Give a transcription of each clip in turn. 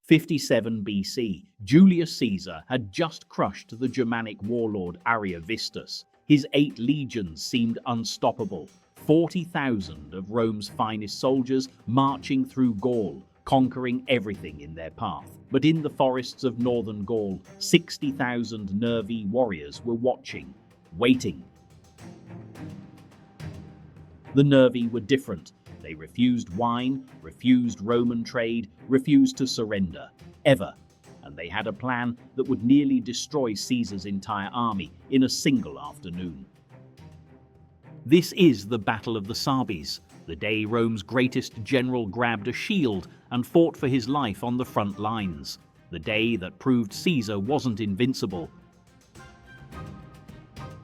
57 BC, Julius Caesar had just crushed the Germanic warlord Ariovistus. His 8 legions seemed unstoppable, 40,000 of Rome's finest soldiers marching through Gaul, conquering everything in their path. But in the forests of northern Gaul, 60,000 Nervii warriors were watching, waiting. The Nervii were different. They refused wine, refused Roman trade, refused to surrender, ever. And they had a plan that would nearly destroy Caesar's entire army in a single afternoon. This is the Battle of the Sabis, the day Rome's greatest general grabbed a shield and fought for his life on the front lines, the day that proved Caesar wasn't invincible.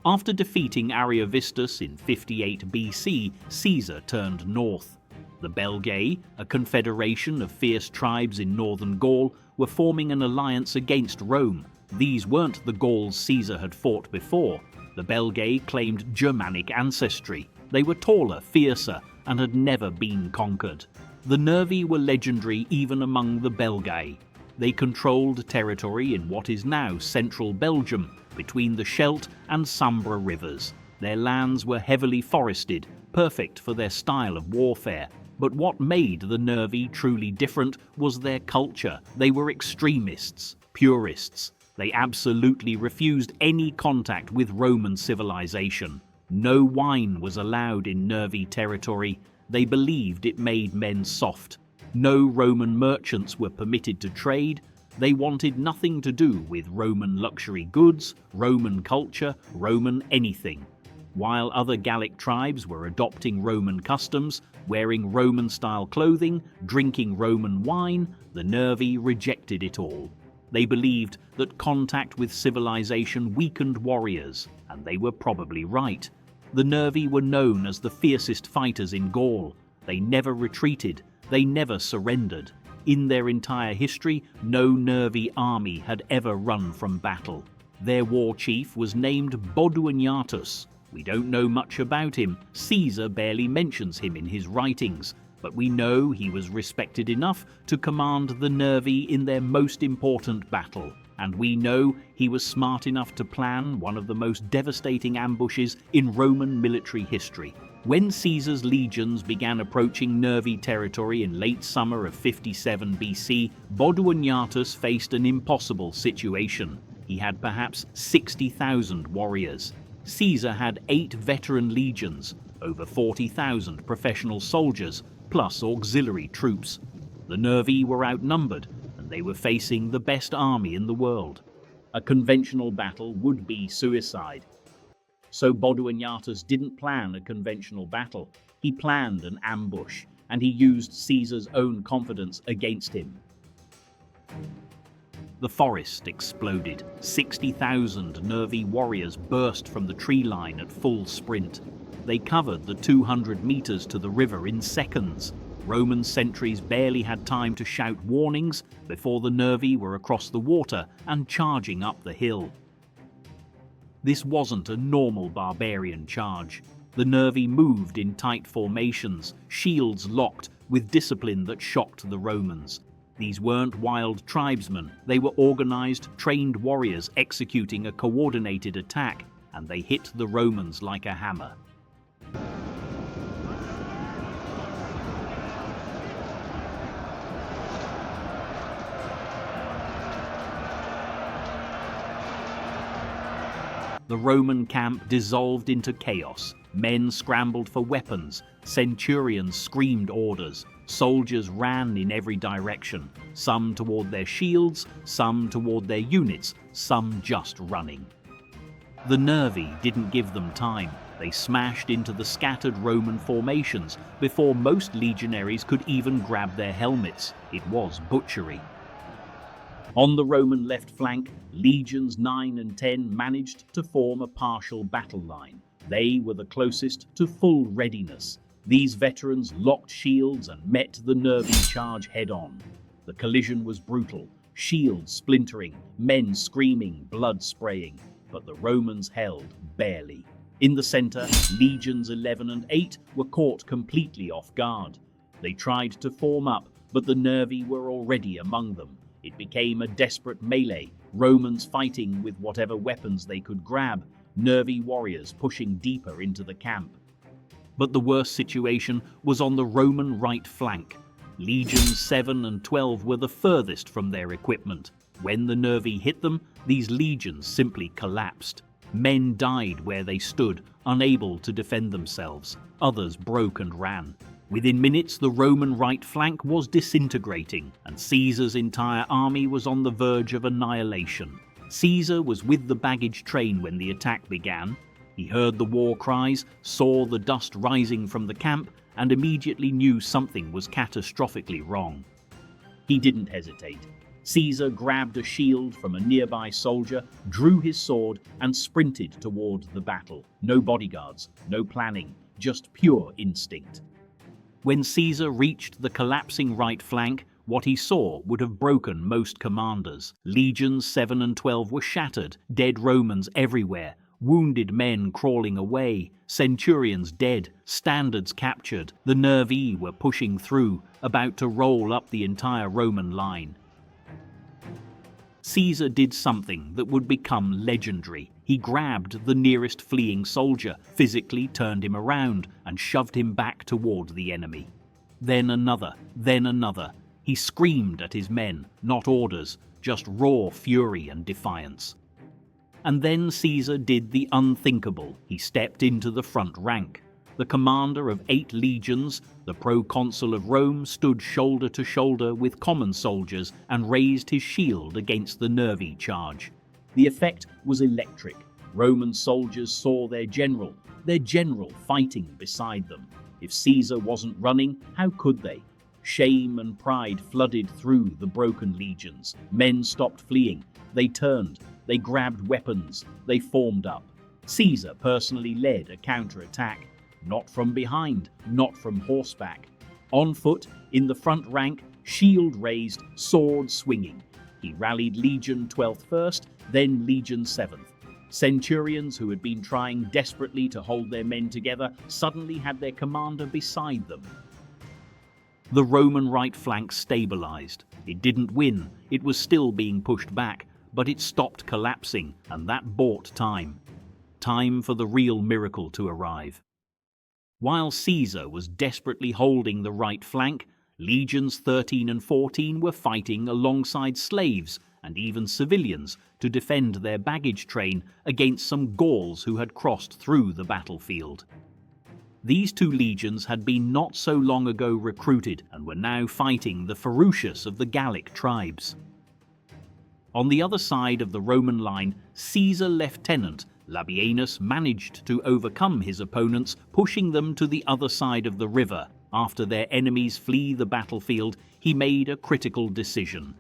After defeating Ariovistus in 58 BC, Caesar turned north. The Belgae, a confederation of fierce tribes in northern Gaul, were forming an alliance against Rome. These weren't the Gauls Caesar had fought before. The Belgae claimed Germanic ancestry. They were taller, fiercer, and had never been conquered. The Nervii were legendary even among the Belgae. They controlled territory in what is now central Belgium, between the Scheldt and Sambre rivers. Their lands were heavily forested, perfect for their style of warfare. But what made the Nervii truly different was their culture. They were extremists, purists. They absolutely refused any contact with Roman civilization. No wine was allowed in Nervii territory. They believed it made men soft. No Roman merchants were permitted to trade. They wanted nothing to do with Roman luxury goods, Roman culture, Roman anything. While other Gallic tribes were adopting Roman customs, wearing Roman-style clothing, drinking Roman wine, the Nervii rejected it all. They believed that contact with civilization weakened warriors, and they were probably right. The Nervii were known as the fiercest fighters in Gaul. They never retreated, they never surrendered. In their entire history, no Nervii army had ever run from battle. Their war chief was named Boduanatus. We don't know much about him. Caesar barely mentions him in his writings, but we know he was respected enough to command the Nervii in their most important battle. And we know he was smart enough to plan one of the most devastating ambushes in Roman military history. When Caesar's legions began approaching Nervii territory in late summer of 57 BC, Boduanatus faced an impossible situation. He had perhaps 60,000 warriors. Caesar had 8 veteran legions, over 40,000 professional soldiers, plus auxiliary troops. The Nervii were outnumbered, and they were facing the best army in the world. A conventional battle would be suicide. So Boduanatus didn't plan a conventional battle. He planned an ambush, and he used Caesar's own confidence against him. The forest exploded. 60,000 Nervii warriors burst from the tree line at full sprint. They covered the 200 meters to the river in seconds. Roman sentries barely had time to shout warnings before the Nervii were across the water and charging up the hill. This wasn't a normal barbarian charge. The Nervii moved in tight formations, shields locked, with discipline that shocked the Romans. These weren't wild tribesmen. They were organized, trained warriors executing a coordinated attack, and they hit the Romans like a hammer. The Roman camp dissolved into chaos. Men scrambled for weapons. Centurions screamed orders. Soldiers ran in every direction, some toward their shields, some toward their units, some just running. The Nervii didn't give them time. They smashed into the scattered Roman formations before most legionaries could even grab their helmets. It was butchery. On the Roman left flank, legions 9 and 10 managed to form a partial battle line. They were the closest to full readiness. These veterans locked shields and met the Nervii charge head-on. The collision was brutal, shields splintering, men screaming, blood spraying, but the Romans held barely. In the center, legions 11 and 8 were caught completely off guard. They tried to form up, but the Nervii were already among them. It became a desperate melee, Romans fighting with whatever weapons they could grab, Nervii warriors pushing deeper into the camp. But the worst situation was on the Roman right flank. Legions 7 and 12 were the furthest from their equipment. When the Nervii hit them, these legions simply collapsed. Men died where they stood, unable to defend themselves. Others broke and ran. Within minutes, the Roman right flank was disintegrating, and Caesar's entire army was on the verge of annihilation. Caesar was with the baggage train when the attack began. He heard the war cries, saw the dust rising from the camp, and immediately knew something was catastrophically wrong. He didn't hesitate. Caesar grabbed a shield from a nearby soldier, drew his sword, and sprinted toward the battle. No bodyguards, no planning, just pure instinct. When Caesar reached the collapsing right flank, what he saw would have broken most commanders. Legions 7 and 12 were shattered, dead Romans everywhere, wounded men crawling away, centurions dead, standards captured. The Nervii were pushing through, about to roll up the entire Roman line. Caesar did something that would become legendary. He grabbed the nearest fleeing soldier, physically turned him around, and shoved him back toward the enemy. Then another, then another. He screamed at his men, not orders, just raw fury and defiance. And then Caesar did the unthinkable. He stepped into the front rank. The commander of 8 legions, the proconsul of Rome, stood shoulder to shoulder with common soldiers and raised his shield against the Nervii charge. The effect was electric. Roman soldiers saw their general fighting beside them. If Caesar wasn't running, how could they? Shame and pride flooded through the broken legions. Men stopped fleeing. They turned. They grabbed weapons. They formed up. Caesar personally led a counterattack. Not from behind, not from horseback. On foot, in the front rank, shield raised, sword swinging. He rallied Legion 12th first, then Legion 7th. Centurions who had been trying desperately to hold their men together suddenly had their commander beside them. The Roman right flank stabilized. It didn't win, it was still being pushed back, but it stopped collapsing, and that bought time. Time for the real miracle to arrive. While Caesar was desperately holding the right flank, Legions 13 and 14 were fighting alongside slaves and even civilians to defend their baggage train against some Gauls who had crossed through the battlefield. These 2 legions had been not so long ago recruited and were now fighting the ferocious of the Gallic tribes. On the other side of the Roman line, Caesar's lieutenant Labienus managed to overcome his opponents, pushing them to the other side of the river. After their enemies flee the battlefield, he made a critical decision.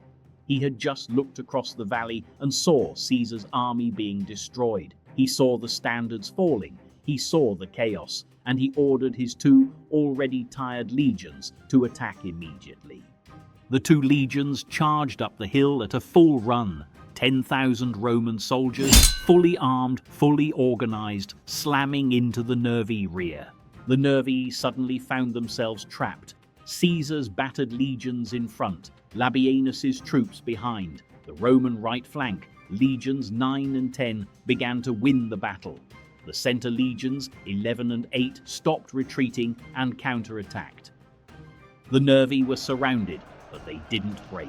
He had just looked across the valley and saw Caesar's army being destroyed. He saw the standards falling. He saw the chaos, and he ordered his 2 already tired legions to attack immediately. The 2 legions charged up the hill at a full run. 10,000 Roman soldiers, fully armed, fully organized, slamming into the Nervii rear. The Nervii suddenly found themselves trapped. Caesar's battered legions in front, Labienus's troops behind. The Roman right flank, legions 9 and 10, began to win the battle. The center legions, 11 and 8, stopped retreating and counterattacked. The Nervii were surrounded, but they didn't break.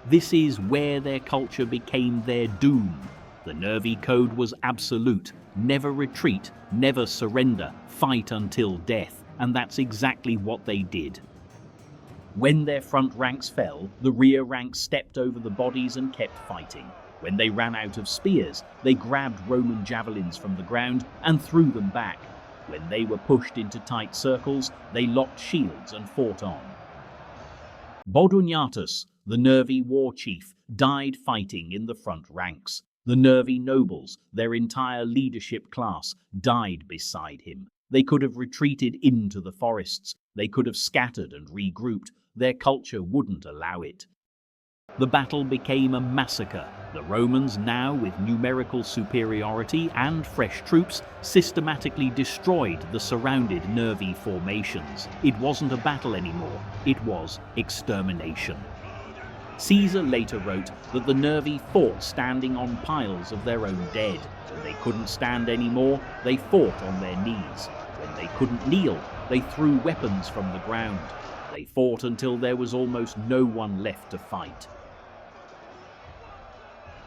This is where their culture became their doom. The Nervii code was absolute. Never retreat, never surrender, fight until death. And that's exactly what they did. When their front ranks fell, the rear ranks stepped over the bodies and kept fighting. When they ran out of spears, they grabbed Roman javelins from the ground and threw them back. When they were pushed into tight circles, they locked shields and fought on. Boduniatus, the Nervii war chief, died fighting in the front ranks. The Nervii nobles, their entire leadership class, died beside him. They could have retreated into the forests. They could have scattered and regrouped. Their culture wouldn't allow it. The battle became a massacre. The Romans, now with numerical superiority and fresh troops, systematically destroyed the surrounded Nervii formations. It wasn't a battle anymore. It was extermination. Caesar later wrote that the Nervii fought standing on piles of their own dead. When they couldn't stand anymore, they fought on their knees. When they couldn't kneel, they threw weapons from the ground. They fought until there was almost no one left to fight.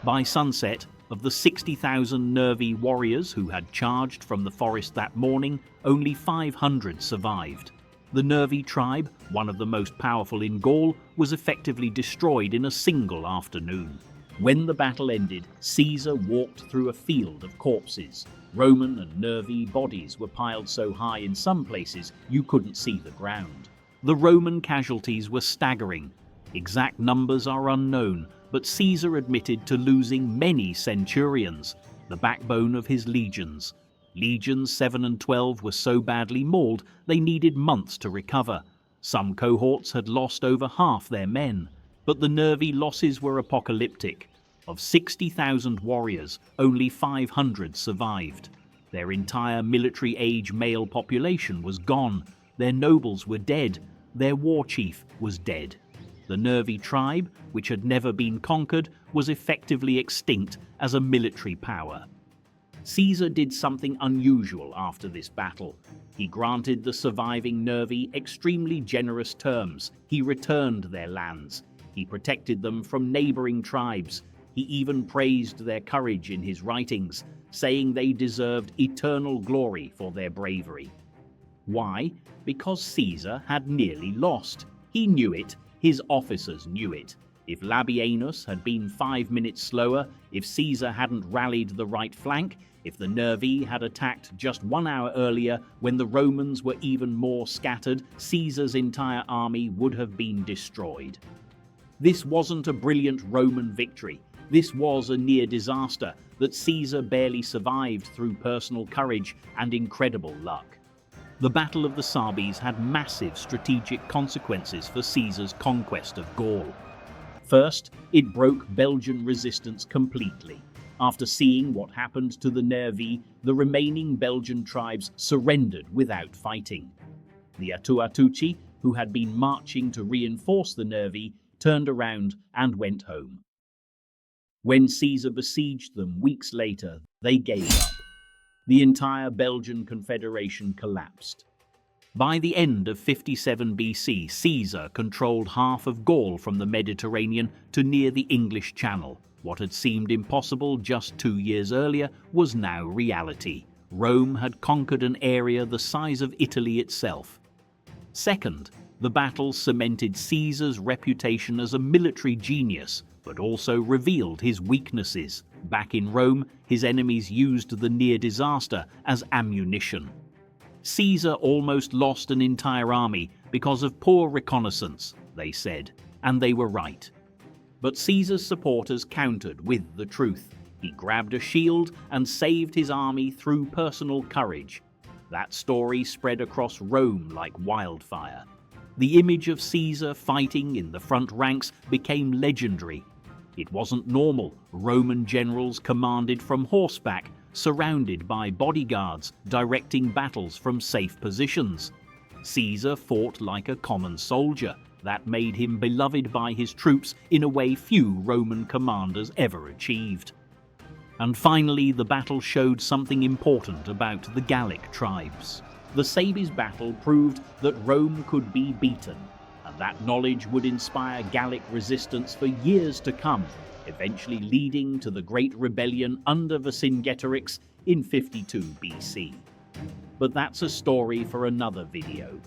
By sunset, of the 60,000 Nervii warriors who had charged from the forest that morning, only 500 survived. The Nervii tribe, one of the most powerful in Gaul, was effectively destroyed in a single afternoon. When the battle ended, Caesar walked through a field of corpses. Roman and Nervii bodies were piled so high in some places you couldn't see the ground. The Roman casualties were staggering. Exact numbers are unknown, but Caesar admitted to losing many centurions, the backbone of his legions. Legions 7 and 12 were so badly mauled they needed months to recover. Some cohorts had lost over half their men, but the Nervii losses were apocalyptic. Of 60,000 warriors, only 500 survived. Their entire military-age male population was gone. Their nobles were dead. Their war chief was dead. The Nervii tribe, which had never been conquered, was effectively extinct as a military power. Caesar did something unusual after this battle. He granted the surviving Nervii extremely generous terms. He returned their lands. He protected them from neighboring tribes. He even praised their courage in his writings, saying they deserved eternal glory for their bravery. Why? Because Caesar had nearly lost. He knew it. His officers knew it. If Labienus had been 5 minutes slower, if Caesar hadn't rallied the right flank, if the Nervii had attacked just 1 hour earlier when the Romans were even more scattered, Caesar's entire army would have been destroyed. This wasn't a brilliant Roman victory. This was a near disaster that Caesar barely survived through personal courage and incredible luck. The Battle of the Sabis had massive strategic consequences for Caesar's conquest of Gaul. First, it broke Belgian resistance completely. After seeing what happened to the Nervii, the remaining Belgian tribes surrendered without fighting. The Atuatuci, who had been marching to reinforce the Nervii, turned around and went home. When Caesar besieged them weeks later, they gave up. The entire Belgian Confederation collapsed. By the end of 57 BC, Caesar controlled half of Gaul from the Mediterranean to near the English Channel. What had seemed impossible just 2 years earlier was now reality. Rome had conquered an area the size of Italy itself. Second, the battle cemented Caesar's reputation as a military genius, but also revealed his weaknesses. Back in Rome, his enemies used the near disaster as ammunition. Caesar almost lost an entire army because of poor reconnaissance, they said, and they were right. But Caesar's supporters countered with the truth. He grabbed a shield and saved his army through personal courage. That story spread across Rome like wildfire. The image of Caesar fighting in the front ranks became legendary. It wasn't normal. Roman generals commanded from horseback, surrounded by bodyguards, directing battles from safe positions. Caesar fought like a common soldier. That made him beloved by his troops in a way few Roman commanders ever achieved. And finally, the battle showed something important about the Gallic tribes. The Sabis battle proved that Rome could be beaten, and that knowledge would inspire Gallic resistance for years to come, eventually leading to the Great Rebellion under Vercingetorix in 52 BC. But that's a story for another video.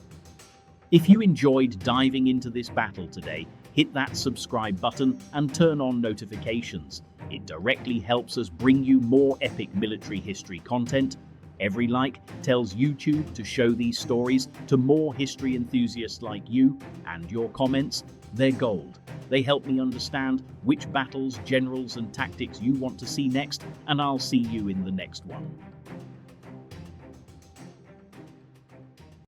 If you enjoyed diving into this battle today, hit that subscribe button and turn on notifications. It directly helps us bring you more epic military history content. Every like tells YouTube to show these stories to more history enthusiasts like you, and your comments, they're gold. They help me understand which battles, generals, and tactics you want to see next, and I'll see you in the next one.